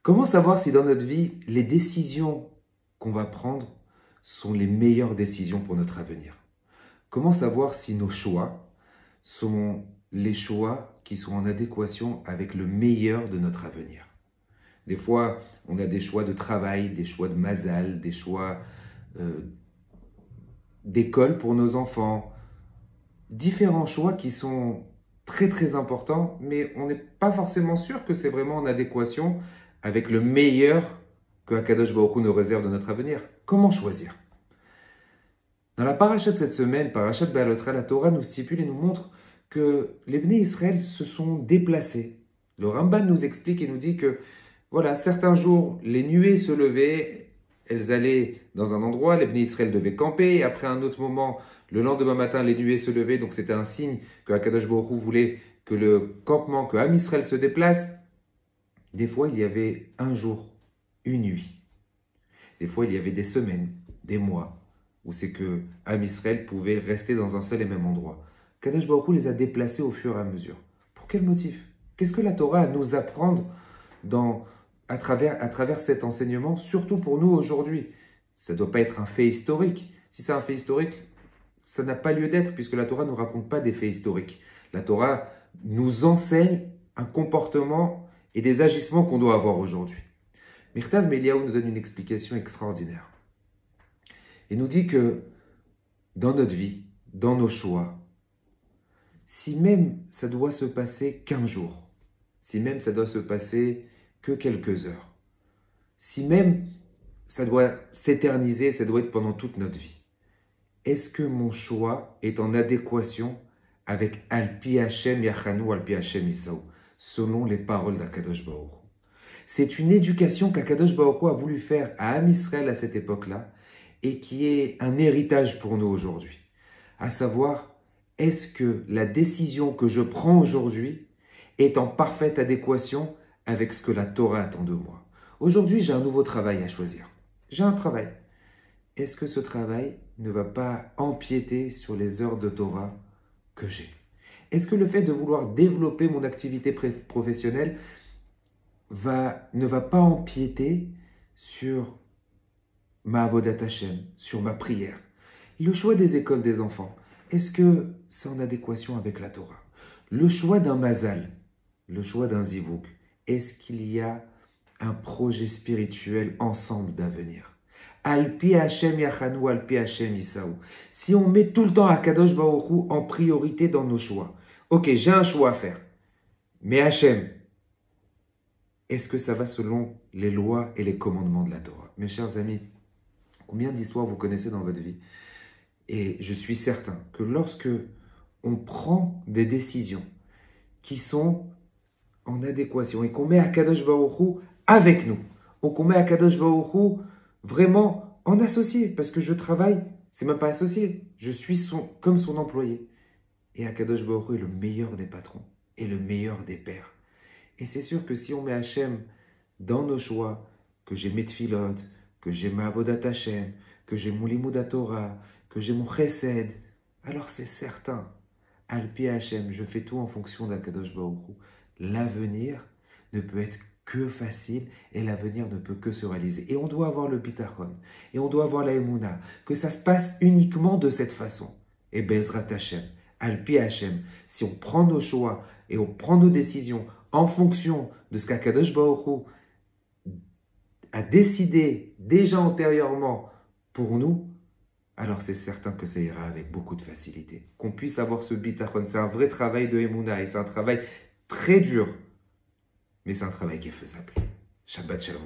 Comment savoir si dans notre vie, les décisions qu'on va prendre sont les meilleures décisions pour notre avenir? Comment savoir si nos choix sont les choix qui sont en adéquation avec le meilleur de notre avenir? Des fois, on a des choix de travail, des choix de mazal, des choix d'école pour nos enfants, différents choix qui sont très très importants, mais on n'est pas forcément sûr que c'est vraiment en adéquation avec le meilleur que Akadosh Baruch Hu nous réserve de notre avenir. Comment choisir? Dans la paracha de cette semaine, paracha de Be'alotra, la Torah nous stipule et nous montre que les Bnei Israël se sont déplacés. Le Ramban nous explique et nous dit que, voilà, certains jours, les nuées se levaient, elles allaient dans un endroit, les Bnei Israël devaient camper, et après un autre moment, le lendemain matin, les nuées se levaient, donc c'était un signe que Akadosh Baruch Hu voulait que le campement, que Am Israël se déplace. Des fois, il y avait un jour, une nuit. Des fois, il y avait des semaines, des mois, où c'est que Am Israël pouvait rester dans un seul et même endroit. Akadosh Baruch Hu les a déplacés au fur et à mesure. Pour quel motif? Qu'est-ce que la Torah a à nous apprendre à travers cet enseignement, surtout pour nous aujourd'hui? Ça ne doit pas être un fait historique. Si c'est un fait historique, ça n'a pas lieu d'être, puisque la Torah ne nous raconte pas des faits historiques. La Torah nous enseigne un comportement et des agissements qu'on doit avoir aujourd'hui. Mirtav Meliaou nous donne une explication extraordinaire. Il nous dit que dans notre vie, dans nos choix, si même ça doit se passer qu'un jour, si même ça doit se passer que quelques heures, si même ça doit s'éterniser, ça doit être pendant toute notre vie, est-ce que mon choix est en adéquation avec Al-Pi Hashem Yachanu, Al-Pi Hashem Isaou, selon les paroles d'Akadosh Baruch Hu? C'est une éducation qu'Akadosh Baruch Hu a voulu faire à Am Israël à cette époque-là et qui est un héritage pour nous aujourd'hui. À savoir, est-ce que la décision que je prends aujourd'hui est en parfaite adéquation avec ce que la Torah attend de moi? Aujourd'hui, j'ai un nouveau travail à choisir. J'ai un travail. Est-ce que ce travail ne va pas empiéter sur les heures de Torah que j'ai? Est-ce que le fait de vouloir développer mon activité professionnelle ne va pas empiéter sur ma avodat Hashem, sur ma prière? Le choix des écoles des enfants, est-ce que c'est en adéquation avec la Torah? Le choix d'un mazal, le choix d'un zivouk, est-ce qu'il y a un projet spirituel ensemble d'avenir? Al-Pi Hashem Yachanu, Al-Pi Hashem Isaou. Si on met tout le temps Akadosh Baruch Hu en priorité dans nos choix, ok, j'ai un choix à faire, mais Hashem, est-ce que ça va selon les lois et les commandements de la Torah? Mes chers amis, combien d'histoires vous connaissez dans votre vie? Et je suis certain que lorsque on prend des décisions qui sont en adéquation et qu'on met Akadosh Baruch Hu avec nous, ou qu'on met Akadosh Baruch Hu vraiment en associé, parce que je travaille, c'est même pas associé, je suis comme son employé. Et Akadosh Baruch Hu est le meilleur des patrons et le meilleur des pères. Et c'est sûr que si on met Hachem dans nos choix, que j'ai mes tfilot, que j'ai ma avodat Hashem, que j'ai mon limud Torah, que j'ai mon chesed, alors c'est certain, Al-Pi Hashem, je fais tout en fonction d'Akadosh Baruch Hu. L'avenir ne peut être que facile et l'avenir ne peut que se réaliser. Et on doit avoir le bitachon, et on doit avoir la émouna, que ça se passe uniquement de cette façon. Et Bezrat Hashem, Al-Pi Hashem, si on prend nos choix et on prend nos décisions en fonction de ce qu'Akadosh Baruch Hu a décidé déjà antérieurement pour nous, alors c'est certain que ça ira avec beaucoup de facilité. Qu'on puisse avoir ce bitachon, c'est un vrai travail de émouna et c'est un travail très dur, mais c'est un travail qui est faisable. Shabbat Shalom.